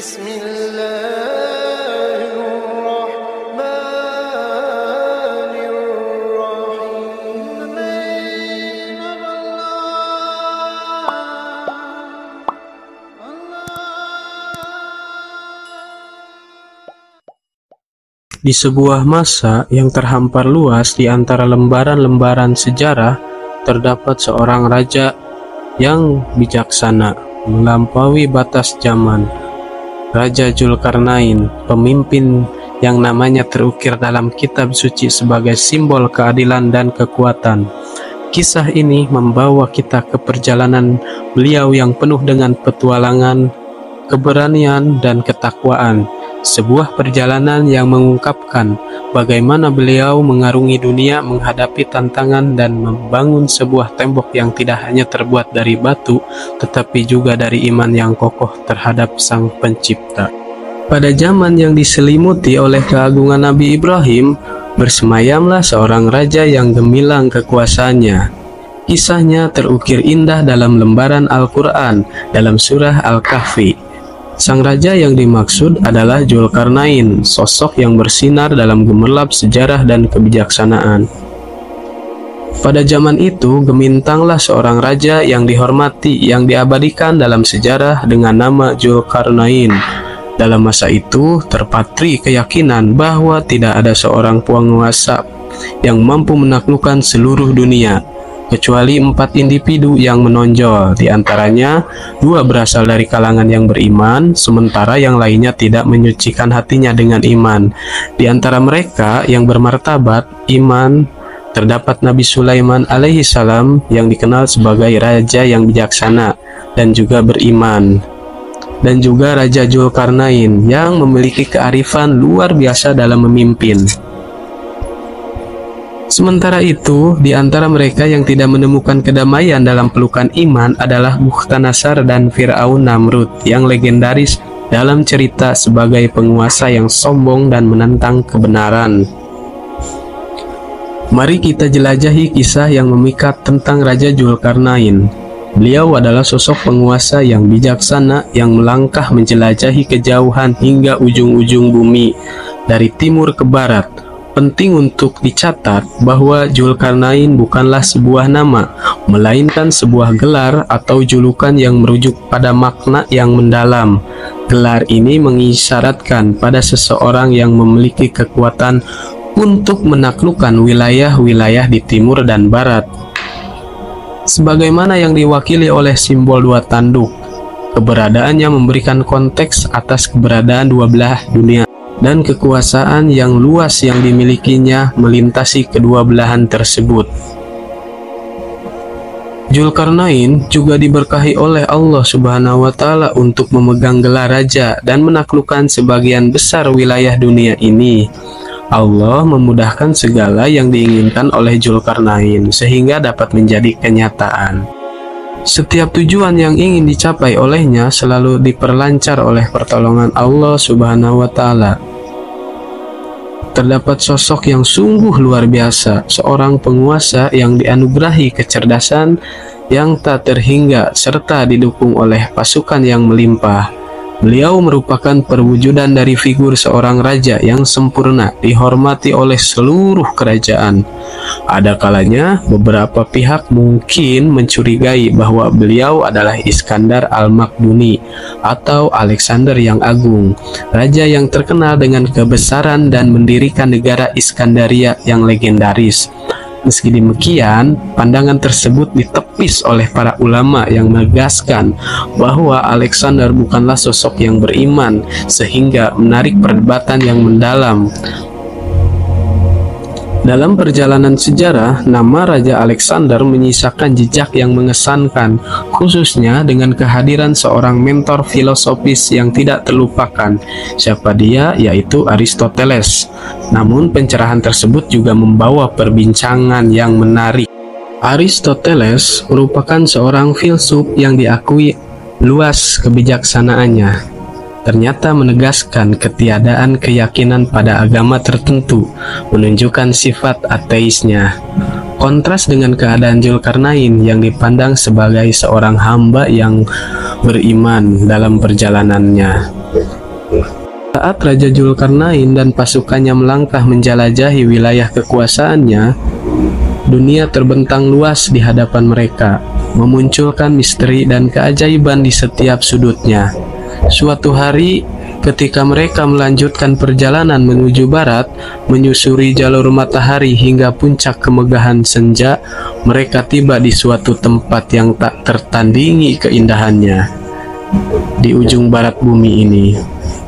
Di sebuah masa yang terhampar luas di antara lembaran-lembaran sejarah, terdapat seorang raja yang bijaksana, melampaui batas zaman. Raja Zulkarnain, pemimpin yang namanya terukir dalam kitab suci sebagai simbol keadilan dan kekuatan. Kisah ini membawa kita ke perjalanan beliau yang penuh dengan petualangan, keberanian, dan ketakwaan. Sebuah perjalanan yang mengungkapkan bagaimana beliau mengarungi dunia, menghadapi tantangan, dan membangun sebuah tembok yang tidak hanya terbuat dari batu, tetapi juga dari iman yang kokoh terhadap Sang Pencipta. Pada zaman yang diselimuti oleh keagungan Nabi Ibrahim, bersemayamlah seorang raja yang gemilang kekuasaannya. Kisahnya terukir indah dalam lembaran Al-Quran, dalam surah Al-Kahfi. Sang raja yang dimaksud adalah Zulkarnain, sosok yang bersinar dalam gemerlap sejarah dan kebijaksanaan. Pada zaman itu, gemintanglah seorang raja yang dihormati, yang diabadikan dalam sejarah dengan nama Zulkarnain. Dalam masa itu, terpatri keyakinan bahwa tidak ada seorang penguasa yang mampu menaklukkan seluruh dunia, kecuali 4 individu yang menonjol. Di antaranya, 2 berasal dari kalangan yang beriman, sementara yang lainnya tidak menyucikan hatinya dengan iman. Di antara mereka yang bermartabat iman, terdapat Nabi Sulaiman alaihi salam yang dikenal sebagai raja yang bijaksana dan juga beriman. Dan juga Raja Zulkarnain yang memiliki kearifan luar biasa dalam memimpin. Sementara itu, di antara mereka yang tidak menemukan kedamaian dalam pelukan iman adalah Bukhtanasar dan Fir'aun Namrud yang legendaris dalam cerita sebagai penguasa yang sombong dan menentang kebenaran. Mari kita jelajahi kisah yang memikat tentang Raja Zulkarnain. Beliau adalah sosok penguasa yang bijaksana yang melangkah menjelajahi kejauhan hingga ujung-ujung bumi, dari timur ke barat. Penting untuk dicatat bahwa Zulkarnain bukanlah sebuah nama, melainkan sebuah gelar atau julukan yang merujuk pada makna yang mendalam. Gelar ini mengisyaratkan pada seseorang yang memiliki kekuatan untuk menaklukkan wilayah-wilayah di timur dan barat. Sebagaimana yang diwakili oleh simbol 2 tanduk, keberadaannya memberikan konteks atas keberadaan 2 belah dunia dan kekuasaan yang luas yang dimilikinya melintasi kedua belahan tersebut. Zulkarnain juga diberkahi oleh Allah Subhanahu wa Ta'ala untuk memegang gelar raja dan menaklukkan sebagian besar wilayah dunia ini. Allah memudahkan segala yang diinginkan oleh Zulkarnain sehingga dapat menjadi kenyataan. Setiap tujuan yang ingin dicapai olehnya selalu diperlancar oleh pertolongan Allah Subhanahu wa Ta'ala. Terdapat sosok yang sungguh luar biasa, seorang penguasa yang dianugerahi kecerdasan yang tak terhingga serta didukung oleh pasukan yang melimpah. Beliau merupakan perwujudan dari figur seorang raja yang sempurna, dihormati oleh seluruh kerajaan. Ada kalanya beberapa pihak mungkin mencurigai bahwa beliau adalah Iskandar Al-Makduni atau Alexander yang Agung, raja yang terkenal dengan kebesaran dan mendirikan negara Iskandaria yang legendaris. Meski demikian, pandangan tersebut ditepis oleh para ulama yang menegaskan bahwa Alexander bukanlah sosok yang beriman, sehingga menarik perdebatan yang mendalam. Dalam perjalanan sejarah, nama Raja Alexander menyisakan jejak yang mengesankan, khususnya dengan kehadiran seorang mentor filosofis yang tidak terlupakan. Siapa dia? Yaitu Aristoteles. Namun pencerahan tersebut juga membawa perbincangan yang menarik. Aristoteles merupakan seorang filsuf yang diakui luas kebijaksanaannya. Ternyata menegaskan ketiadaan keyakinan pada agama tertentu, menunjukkan sifat ateisnya. Kontras dengan keadaan Zulkarnain yang dipandang sebagai seorang hamba yang beriman dalam perjalanannya. Saat Raja Dzulkarnain dan pasukannya melangkah menjelajahi wilayah kekuasaannya, dunia terbentang luas di hadapan mereka, memunculkan misteri dan keajaiban di setiap sudutnya. Suatu hari, ketika mereka melanjutkan perjalanan menuju barat, menyusuri jalur matahari hingga puncak kemegahan senja, mereka tiba di suatu tempat yang tak tertandingi keindahannya. Di ujung barat bumi ini,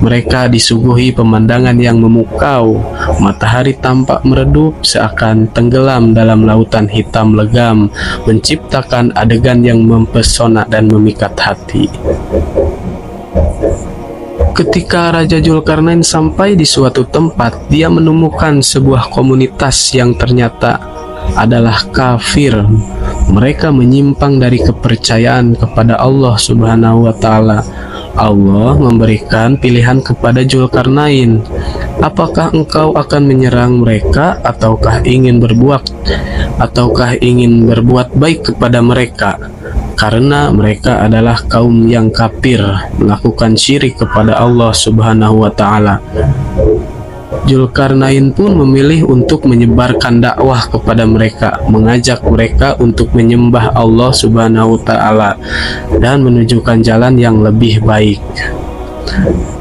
mereka disuguhi pemandangan yang memukau. Matahari tampak meredup seakan tenggelam dalam lautan hitam legam, menciptakan adegan yang mempesona dan memikat hati. Ketika Raja Dzulkarnain sampai di suatu tempat, dia menemukan sebuah komunitas yang ternyata adalah kafir. Mereka menyimpang dari kepercayaan kepada Allah Subhanahu wa Ta'ala. Allah memberikan pilihan kepada Dzulkarnain, apakah engkau akan menyerang mereka ataukah ingin berbuat baik kepada mereka, karena mereka adalah kaum yang kafir, melakukan syirik kepada Allah Subhanahu wa Ta'ala. Dzulkarnain pun memilih untuk menyebarkan dakwah kepada mereka, mengajak mereka untuk menyembah Allah Subhanahu wa Ta'ala dan menunjukkan jalan yang lebih baik.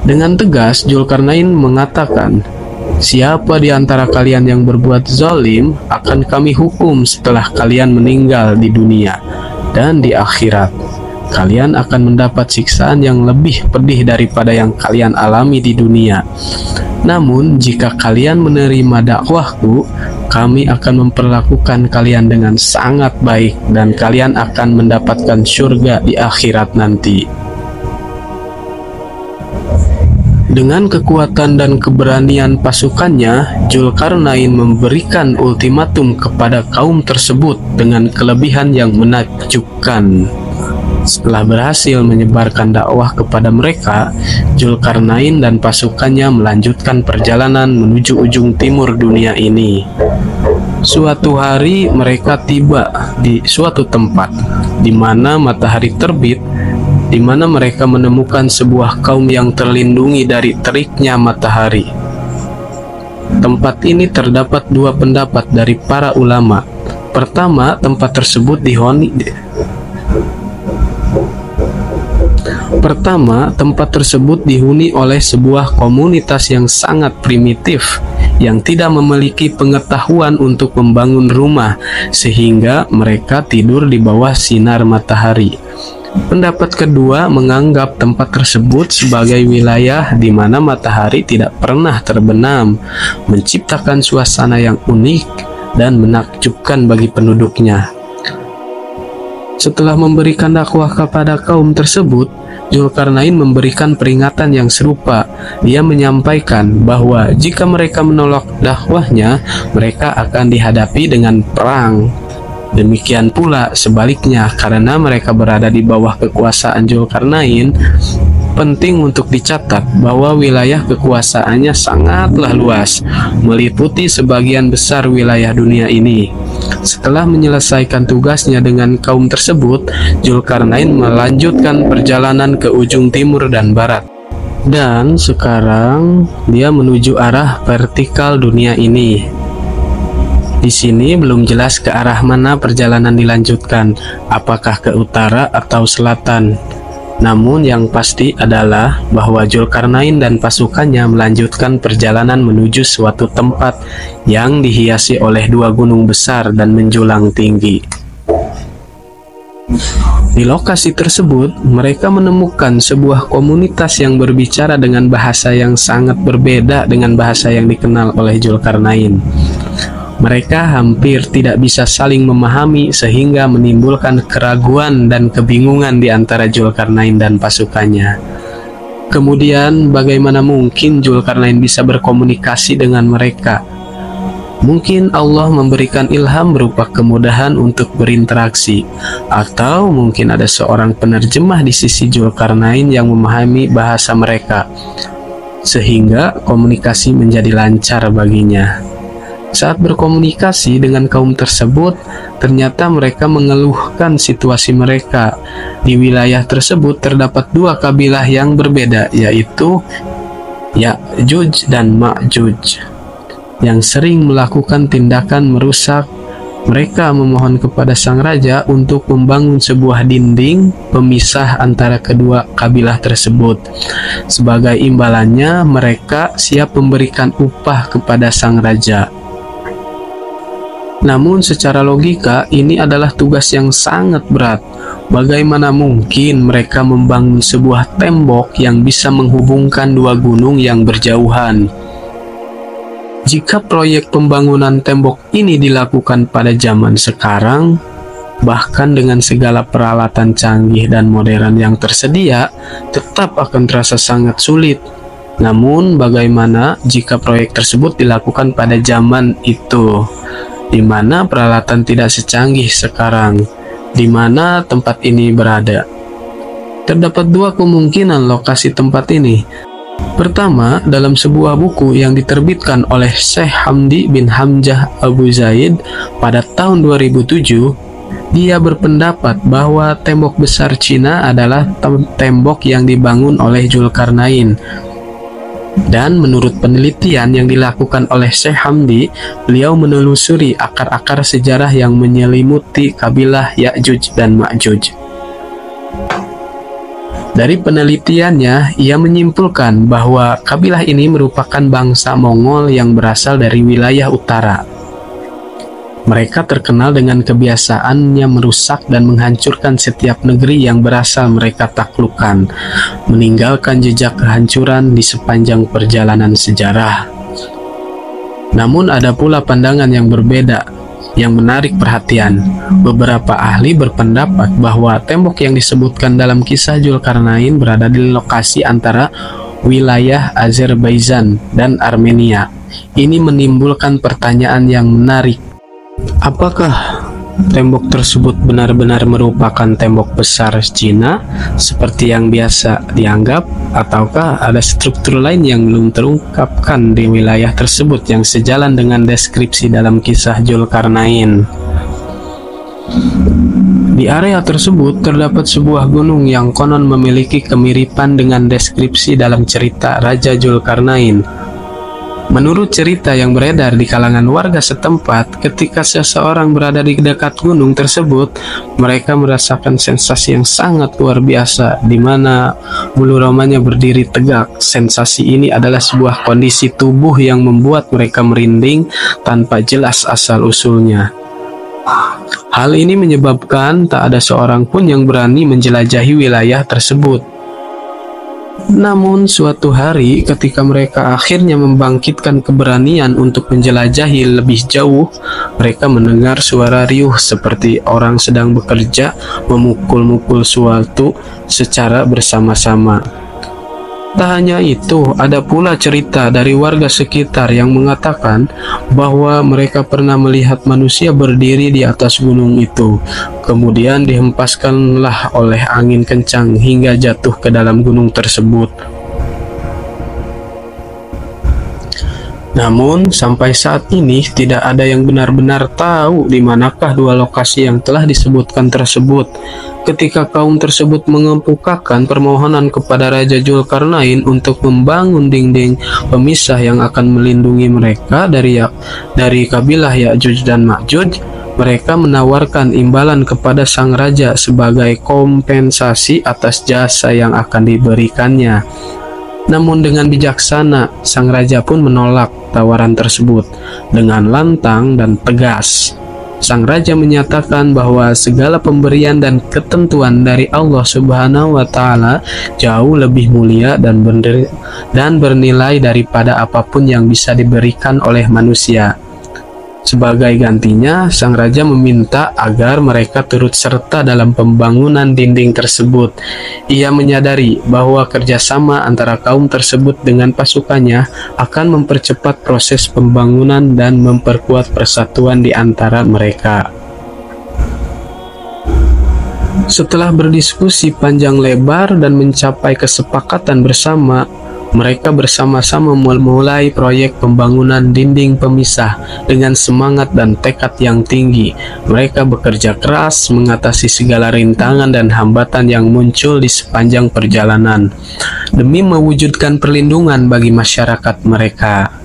Dengan tegas, Dzulkarnain mengatakan, "Siapa di antara kalian yang berbuat zalim akan kami hukum setelah kalian meninggal di dunia, dan di akhirat kalian akan mendapat siksaan yang lebih pedih daripada yang kalian alami di dunia. Namun jika kalian menerima dakwahku, kami akan memperlakukan kalian dengan sangat baik dan kalian akan mendapatkan surga di akhirat nanti." Dengan kekuatan dan keberanian pasukannya, Dzulkarnain memberikan ultimatum kepada kaum tersebut dengan kelebihan yang menakjubkan. Setelah berhasil menyebarkan dakwah kepada mereka, Dzulkarnain dan pasukannya melanjutkan perjalanan menuju ujung timur dunia ini. Suatu hari mereka tiba di suatu tempat di mana matahari terbit, di mana mereka menemukan sebuah kaum yang terlindungi dari teriknya matahari. Tempat ini terdapat dua pendapat dari para ulama. Pertama, tempat tersebut dihuni oleh sebuah komunitas yang sangat primitif, yang tidak memiliki pengetahuan untuk membangun rumah, sehingga mereka tidur di bawah sinar matahari. Pendapat kedua menganggap tempat tersebut sebagai wilayah di mana matahari tidak pernah terbenam, menciptakan suasana yang unik dan menakjubkan bagi penduduknya. Setelah memberikan dakwah kepada kaum tersebut, Dzulkarnain memberikan peringatan yang serupa. Dia menyampaikan bahwa jika mereka menolak dakwahnya, mereka akan dihadapi dengan perang. Demikian pula sebaliknya, karena mereka berada di bawah kekuasaan Dzulkarnain, penting untuk dicatat bahwa wilayah kekuasaannya sangatlah luas, meliputi sebagian besar wilayah dunia ini. Setelah menyelesaikan tugasnya dengan kaum tersebut, Dzulkarnain melanjutkan perjalanan ke ujung timur dan barat. Dan sekarang dia menuju arah vertikal dunia ini. Di sini belum jelas ke arah mana perjalanan dilanjutkan, apakah ke utara atau selatan. Namun yang pasti adalah bahwa Dzulkarnain dan pasukannya melanjutkan perjalanan menuju suatu tempat yang dihiasi oleh dua gunung besar dan menjulang tinggi. Di lokasi tersebut, mereka menemukan sebuah komunitas yang berbicara dengan bahasa yang sangat berbeda dengan bahasa yang dikenal oleh Dzulkarnain. Mereka hampir tidak bisa saling memahami sehingga menimbulkan keraguan dan kebingungan di antara Dzulkarnain dan pasukannya. Kemudian bagaimana mungkin Dzulkarnain bisa berkomunikasi dengan mereka? Mungkin Allah memberikan ilham berupa kemudahan untuk berinteraksi, atau mungkin ada seorang penerjemah di sisi Dzulkarnain yang memahami bahasa mereka, sehingga komunikasi menjadi lancar baginya. Saat berkomunikasi dengan kaum tersebut, ternyata mereka mengeluhkan situasi mereka. Di wilayah tersebut terdapat dua kabilah yang berbeda, yaitu Ya'juj dan Ma'juj yang sering melakukan tindakan merusak. Mereka memohon kepada sang raja untuk membangun sebuah dinding pemisah antara kedua kabilah tersebut. Sebagai imbalannya, mereka siap memberikan upah kepada sang raja. Namun secara logika, ini adalah tugas yang sangat berat. Bagaimana mungkin mereka membangun sebuah tembok yang bisa menghubungkan dua gunung yang berjauhan? Jika proyek pembangunan tembok ini dilakukan pada zaman sekarang, bahkan dengan segala peralatan canggih dan modern yang tersedia, tetap akan terasa sangat sulit. Namun, bagaimana jika proyek tersebut dilakukan pada zaman itu, di mana peralatan tidak secanggih sekarang, di mana tempat ini berada? Terdapat dua kemungkinan lokasi tempat ini. Pertama, dalam sebuah buku yang diterbitkan oleh Syekh Hamdi bin Hamzah Abu Zaid pada tahun 2007, dia berpendapat bahwa tembok besar Cina adalah tembok yang dibangun oleh Zulkarnain. Dan menurut penelitian yang dilakukan oleh Syekh Hamdi, beliau menelusuri akar-akar sejarah yang menyelimuti kabilah Ya'juj dan Ma'juj. Dari penelitiannya, ia menyimpulkan bahwa kabilah ini merupakan bangsa Mongol yang berasal dari wilayah utara. Mereka terkenal dengan kebiasaannya merusak dan menghancurkan setiap negeri yang berasal mereka taklukkan, meninggalkan jejak kehancuran di sepanjang perjalanan sejarah. Namun ada pula pandangan yang berbeda yang menarik perhatian. Beberapa ahli berpendapat bahwa tembok yang disebutkan dalam kisah Zulkarnain berada di lokasi antara wilayah Azerbaijan dan Armenia. Ini menimbulkan pertanyaan yang menarik. Apakah tembok tersebut benar-benar merupakan tembok besar Cina seperti yang biasa dianggap, ataukah ada struktur lain yang belum terungkapkan di wilayah tersebut yang sejalan dengan deskripsi dalam kisah Zulkarnain? Di area tersebut terdapat sebuah gunung yang konon memiliki kemiripan dengan deskripsi dalam cerita Raja Zulkarnain. Menurut cerita yang beredar di kalangan warga setempat, ketika seseorang berada di dekat gunung tersebut, mereka merasakan sensasi yang sangat luar biasa, di mana bulu romanya berdiri tegak. Sensasi ini adalah sebuah kondisi tubuh yang membuat mereka merinding tanpa jelas asal-usulnya. Hal ini menyebabkan tak ada seorang pun yang berani menjelajahi wilayah tersebut. Namun suatu hari ketika mereka akhirnya membangkitkan keberanian untuk menjelajahi lebih jauh, mereka mendengar suara riuh seperti orang sedang bekerja memukul-mukul suatu secara bersama-sama. Tak hanya itu, ada pula cerita dari warga sekitar yang mengatakan bahwa mereka pernah melihat manusia berdiri di atas gunung itu, kemudian dihempaskanlah oleh angin kencang hingga jatuh ke dalam gunung tersebut. Namun, sampai saat ini tidak ada yang benar-benar tahu di manakah dua lokasi yang telah disebutkan tersebut. Ketika kaum tersebut mengemukakan permohonan kepada Raja Zulkarnain untuk membangun dinding pemisah yang akan melindungi mereka dari kabilah Ya'juj dan Ma'juj, mereka menawarkan imbalan kepada sang raja sebagai kompensasi atas jasa yang akan diberikannya. Namun dengan bijaksana, sang raja pun menolak tawaran tersebut dengan lantang dan tegas. Sang raja menyatakan bahwa segala pemberian dan ketentuan dari Allah Subhanahu wa Ta'ala jauh lebih mulia dan bernilai daripada apapun yang bisa diberikan oleh manusia. Sebagai gantinya, sang raja meminta agar mereka turut serta dalam pembangunan dinding tersebut. Ia menyadari bahwa kerjasama antara kaum tersebut dengan pasukannya akan mempercepat proses pembangunan dan memperkuat persatuan di antara mereka. Setelah berdiskusi panjang lebar dan mencapai kesepakatan bersama, Mereka bersama-sama memulai proyek pembangunan dinding pemisah dengan semangat dan tekad yang tinggi. Mereka bekerja keras mengatasi segala rintangan dan hambatan yang muncul di sepanjang perjalanan demi mewujudkan perlindungan bagi masyarakat mereka.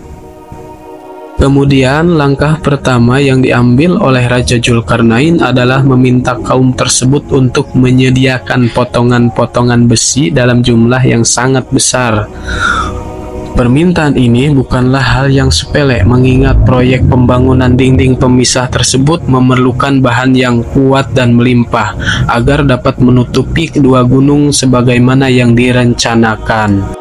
Kemudian langkah pertama yang diambil oleh Raja Zulkarnain adalah meminta kaum tersebut untuk menyediakan potongan-potongan besi dalam jumlah yang sangat besar. Permintaan ini bukanlah hal yang sepele, mengingat proyek pembangunan dinding pemisah tersebut memerlukan bahan yang kuat dan melimpah agar dapat menutupi kedua gunung sebagaimana yang direncanakan.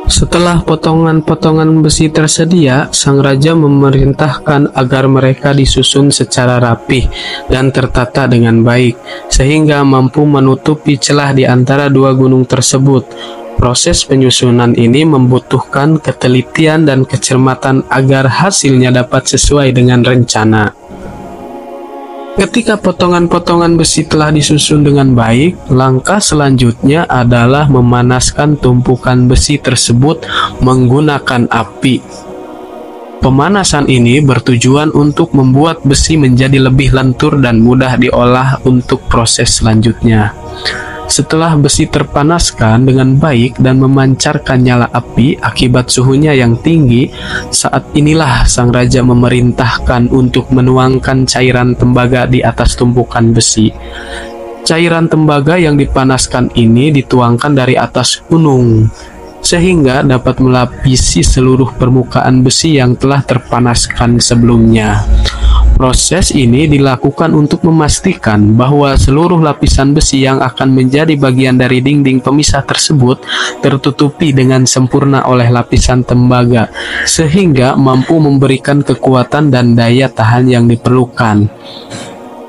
Setelah potongan-potongan besi tersedia, sang raja memerintahkan agar mereka disusun secara rapih dan tertata dengan baik, sehingga mampu menutupi celah di antara dua gunung tersebut. Proses penyusunan ini membutuhkan ketelitian dan kecermatan agar hasilnya dapat sesuai dengan rencana. Ketika potongan-potongan besi telah disusun dengan baik, langkah selanjutnya adalah memanaskan tumpukan besi tersebut menggunakan api. Pemanasan ini bertujuan untuk membuat besi menjadi lebih lentur dan mudah diolah untuk proses selanjutnya. Setelah besi terpanaskan dengan baik dan memancarkan nyala api akibat suhunya yang tinggi, saat inilah sang raja memerintahkan untuk menuangkan cairan tembaga di atas tumpukan besi. Cairan tembaga yang dipanaskan ini dituangkan dari atas gunung, sehingga dapat melapisi seluruh permukaan besi yang telah terpanaskan sebelumnya. Proses ini dilakukan untuk memastikan bahwa seluruh lapisan besi yang akan menjadi bagian dari dinding pemisah tersebut tertutupi dengan sempurna oleh lapisan tembaga, sehingga mampu memberikan kekuatan dan daya tahan yang diperlukan.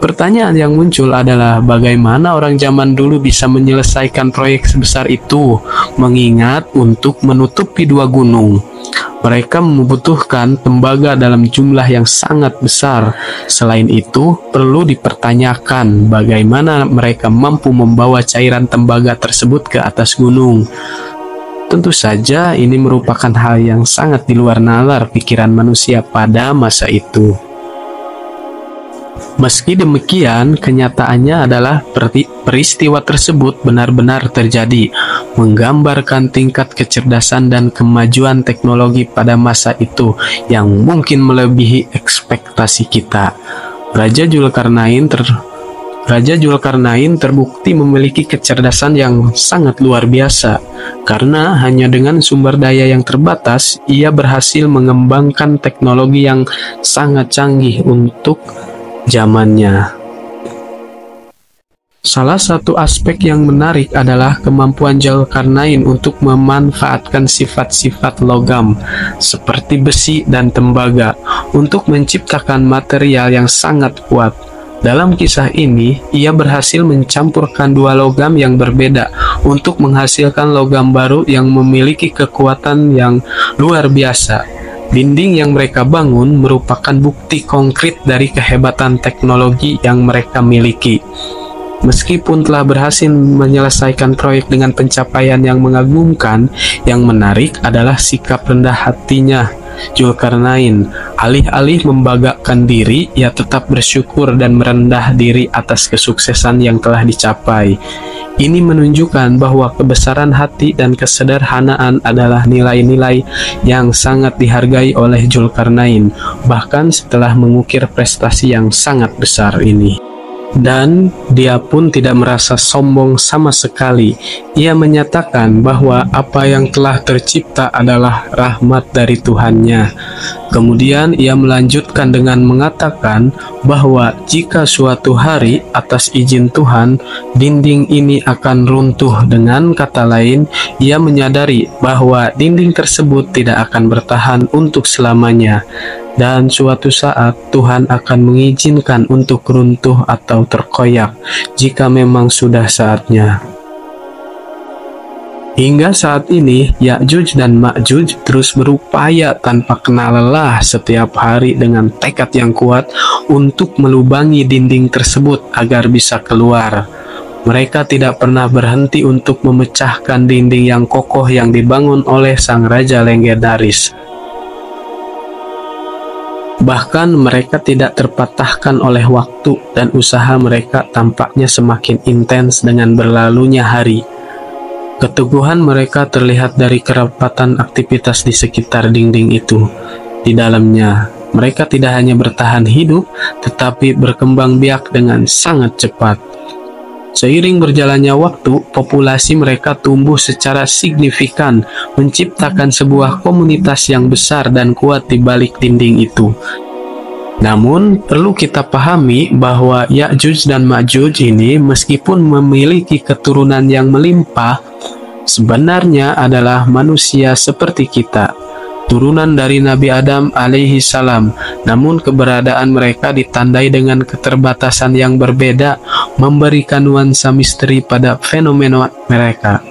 Pertanyaan yang muncul adalah bagaimana orang zaman dulu bisa menyelesaikan proyek sebesar itu, mengingat untuk menutupi dua gunung mereka membutuhkan tembaga dalam jumlah yang sangat besar. Selain itu, perlu dipertanyakan bagaimana mereka mampu membawa cairan tembaga tersebut ke atas gunung. Tentu saja ini merupakan hal yang sangat di luar nalar pikiran manusia pada masa itu. Meski demikian, kenyataannya adalah peristiwa tersebut benar-benar terjadi, menggambarkan tingkat kecerdasan dan kemajuan teknologi pada masa itu yang mungkin melebihi ekspektasi kita. Raja Zulkarnain terbukti memiliki kecerdasan yang sangat luar biasa, karena hanya dengan sumber daya yang terbatas, ia berhasil mengembangkan teknologi yang sangat canggih untuk zamannya. Salah satu aspek yang menarik adalah kemampuan Zulkarnain untuk memanfaatkan sifat-sifat logam seperti besi dan tembaga untuk menciptakan material yang sangat kuat. Dalam kisah ini, ia berhasil mencampurkan dua logam yang berbeda untuk menghasilkan logam baru yang memiliki kekuatan yang luar biasa. Dinding yang mereka bangun merupakan bukti konkret dari kehebatan teknologi yang mereka miliki. Meskipun telah berhasil menyelesaikan proyek dengan pencapaian yang mengagumkan, yang menarik adalah sikap rendah hatinya Zulkarnain. Alih-alih membanggakan diri, ia tetap bersyukur dan merendah diri atas kesuksesan yang telah dicapai. Ini menunjukkan bahwa kebesaran hati dan kesederhanaan adalah nilai-nilai yang sangat dihargai oleh Zulkarnain, bahkan setelah mengukir prestasi yang sangat besar ini. Dan dia pun tidak merasa sombong sama sekali. Ia menyatakan bahwa apa yang telah tercipta adalah rahmat dari Tuhannya. Kemudian ia melanjutkan dengan mengatakan bahwa jika suatu hari atas izin Tuhan, dinding ini akan runtuh. Dengan kata lain, ia menyadari bahwa dinding tersebut tidak akan bertahan untuk selamanya. Dan suatu saat Tuhan akan mengizinkan untuk runtuh atau terkoyak jika memang sudah saatnya. Hingga saat ini, Ya'juj dan Ma'juj terus berupaya tanpa kenal lelah setiap hari dengan tekad yang kuat untuk melubangi dinding tersebut agar bisa keluar. Mereka tidak pernah berhenti untuk memecahkan dinding yang kokoh yang dibangun oleh sang raja legendaris. Bahkan mereka tidak terpatahkan oleh waktu, dan usaha mereka tampaknya semakin intens dengan berlalunya hari. Keteguhan mereka terlihat dari kerapatan aktivitas di sekitar dinding itu. Di dalamnya, mereka tidak hanya bertahan hidup, tetapi berkembang biak dengan sangat cepat. Seiring berjalannya waktu, populasi mereka tumbuh secara signifikan, menciptakan sebuah komunitas yang besar dan kuat di balik dinding itu. Namun, perlu kita pahami bahwa Ya'juj dan Ma'juj ini meskipun memiliki keturunan yang melimpah, sebenarnya adalah manusia seperti kita, turunan dari Nabi Adam alaihi salam. Namun keberadaan mereka ditandai dengan keterbatasan yang berbeda, memberikan nuansa misteri pada fenomena mereka.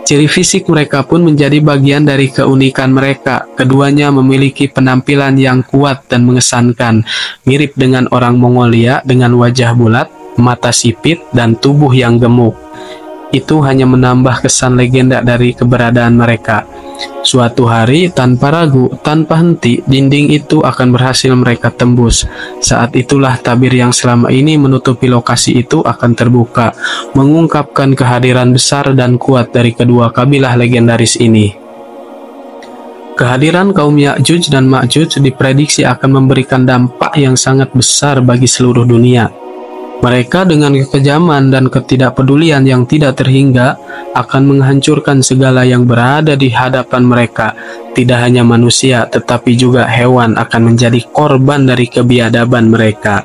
Ciri fisik mereka pun menjadi bagian dari keunikan mereka. Keduanya memiliki penampilan yang kuat dan mengesankan, mirip dengan orang Mongolia dengan wajah bulat, mata sipit, dan tubuh yang gemuk. Itu hanya menambah kesan legenda dari keberadaan mereka. Suatu hari, tanpa ragu, tanpa henti, dinding itu akan berhasil mereka tembus. Saat itulah tabir yang selama ini menutupi lokasi itu akan terbuka, mengungkapkan kehadiran besar dan kuat dari kedua kabilah legendaris ini. Kehadiran kaum Ya'juj dan Ma'juj diprediksi akan memberikan dampak yang sangat besar bagi seluruh dunia. Mereka dengan kekejaman dan ketidakpedulian yang tidak terhingga akan menghancurkan segala yang berada di hadapan mereka. Tidak hanya manusia, tetapi juga hewan akan menjadi korban dari kebiadaban mereka.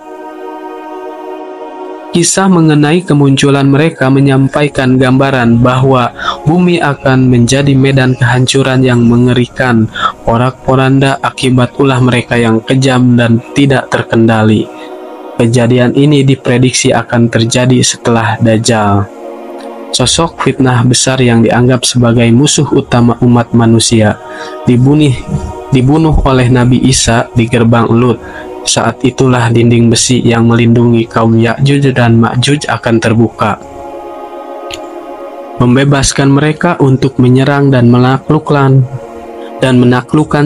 Kisah mengenai kemunculan mereka menyampaikan gambaran bahwa bumi akan menjadi medan kehancuran yang mengerikan, porak-poranda akibat ulah mereka yang kejam dan tidak terkendali. Kejadian ini diprediksi akan terjadi setelah Dajjal, sosok fitnah besar yang dianggap sebagai musuh utama umat manusia, dibunuh oleh Nabi Isa di gerbang Lut. Saat itulah dinding besi yang melindungi kaum Ya'juj dan Ma'juj akan terbuka, membebaskan mereka untuk menyerang dan menaklukkan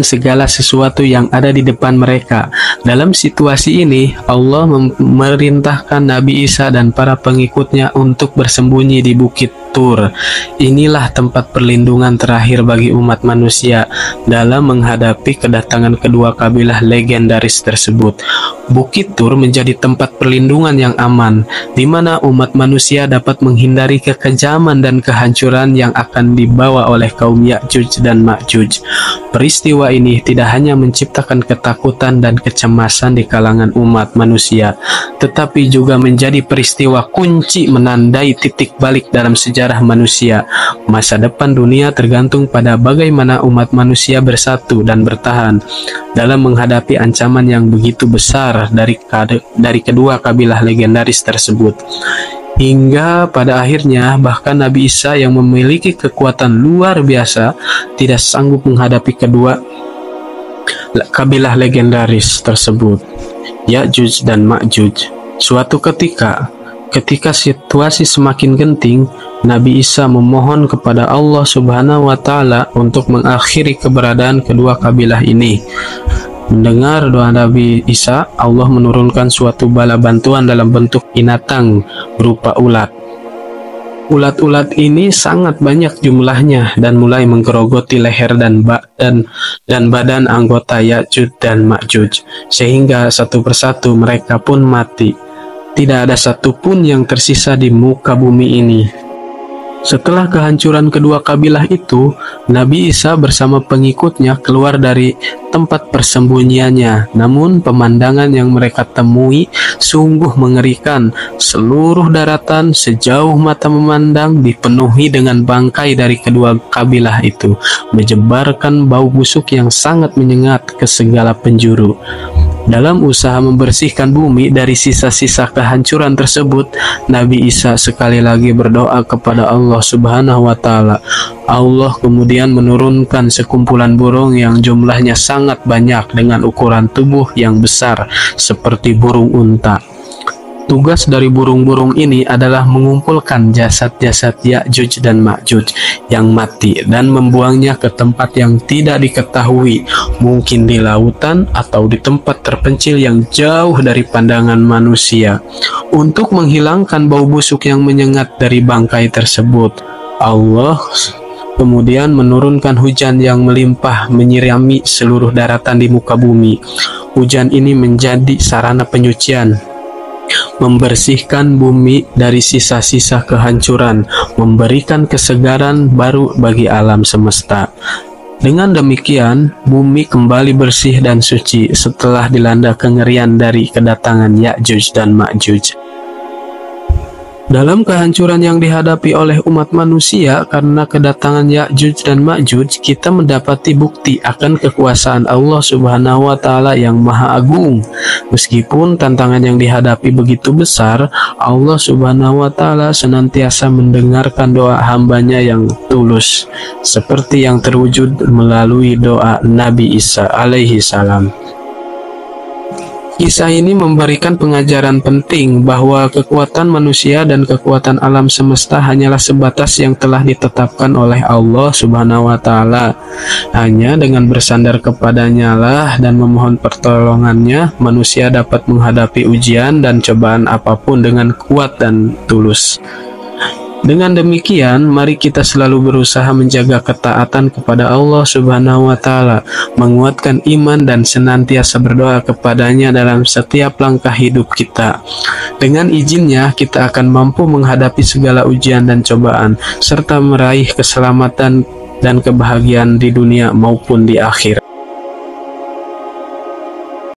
segala sesuatu yang ada di depan mereka. Dalam situasi ini, Allah memerintahkan Nabi Isa dan para pengikutnya untuk bersembunyi di Bukit Tur. Inilah tempat perlindungan terakhir bagi umat manusia dalam menghadapi kedatangan kedua kabilah legendaris tersebut. Bukit Tur menjadi tempat perlindungan yang aman, di mana umat manusia dapat menghindari kekejaman dan kehancuran yang akan dibawa oleh kaum Ya'juj dan Ma'juj. Peristiwa ini tidak hanya menciptakan ketakutan dan kecemasan di kalangan umat manusia, tetapi juga menjadi peristiwa kunci menandai titik balik dalam sejarah manusia. Masa depan dunia tergantung pada bagaimana umat manusia bersatu dan bertahan dalam menghadapi ancaman yang begitu besar dari kedua kabilah legendaris tersebut. Hingga pada akhirnya bahkan Nabi Isa yang memiliki kekuatan luar biasa tidak sanggup menghadapi kedua kabilah legendaris tersebut, Ya'juj dan Ma'juj. Suatu ketika situasi semakin genting, Nabi Isa memohon kepada Allah Subhanahu wa Ta'ala untuk mengakhiri keberadaan kedua kabilah ini. Mendengar doa Nabi Isa, Allah menurunkan suatu bala bantuan dalam bentuk binatang berupa ulat. Ulat-ulat ini sangat banyak jumlahnya dan mulai menggerogoti leher dan badan anggota Ya'juj dan Ma'juj, sehingga satu persatu mereka pun mati. Tidak ada satupun yang tersisa di muka bumi ini. Setelah kehancuran kedua kabilah itu, Nabi Isa bersama pengikutnya keluar dari tempat persembunyiannya. Namun pemandangan yang mereka temui sungguh mengerikan. Seluruh daratan sejauh mata memandang dipenuhi dengan bangkai dari kedua kabilah itu, menyebarkan bau busuk yang sangat menyengat ke segala penjuru. Dalam usaha membersihkan bumi dari sisa-sisa kehancuran tersebut, Nabi Isa sekali lagi berdoa kepada Allah Subhanahu wa Ta'ala. Allah kemudian menurunkan sekumpulan burung yang jumlahnya sangat banyak dengan ukuran tubuh yang besar seperti burung unta. Tugas dari burung-burung ini adalah mengumpulkan jasad-jasad Ya'juj dan Ma'juj yang mati dan membuangnya ke tempat yang tidak diketahui, mungkin di lautan atau di tempat terpencil yang jauh dari pandangan manusia, untuk menghilangkan bau busuk yang menyengat dari bangkai tersebut. Allah kemudian menurunkan hujan yang melimpah menyirami seluruh daratan di muka bumi. Hujan ini menjadi sarana penyucian, membersihkan bumi dari sisa-sisa kehancuran, memberikan kesegaran baru bagi alam semesta. Dengan demikian, bumi kembali bersih dan suci setelah dilanda kengerian dari kedatangan Ya'juj dan Ma'juj. Dalam kehancuran yang dihadapi oleh umat manusia karena kedatangan Ya'juj dan Ma'juj, kita mendapati bukti akan kekuasaan Allah Subhanahu wa Ta'ala yang Maha Agung. Meskipun tantangan yang dihadapi begitu besar, Allah Subhanahu wa Ta'ala senantiasa mendengarkan doa hambanya yang tulus, seperti yang terwujud melalui doa Nabi Isa alaihi salam. Kisah ini memberikan pengajaran penting bahwa kekuatan manusia dan kekuatan alam semesta hanyalah sebatas yang telah ditetapkan oleh Allah Subhanahu wa Ta'ala. Hanya dengan bersandar kepadanya lah dan memohon pertolongannya, manusia dapat menghadapi ujian dan cobaan apapun dengan kuat dan tulus. Dengan demikian, mari kita selalu berusaha menjaga ketaatan kepada Allah Subhanahu wa Ta'ala, menguatkan iman dan senantiasa berdoa kepadanya dalam setiap langkah hidup kita. Dengan izinnya, kita akan mampu menghadapi segala ujian dan cobaan, serta meraih keselamatan dan kebahagiaan di dunia maupun di akhirat.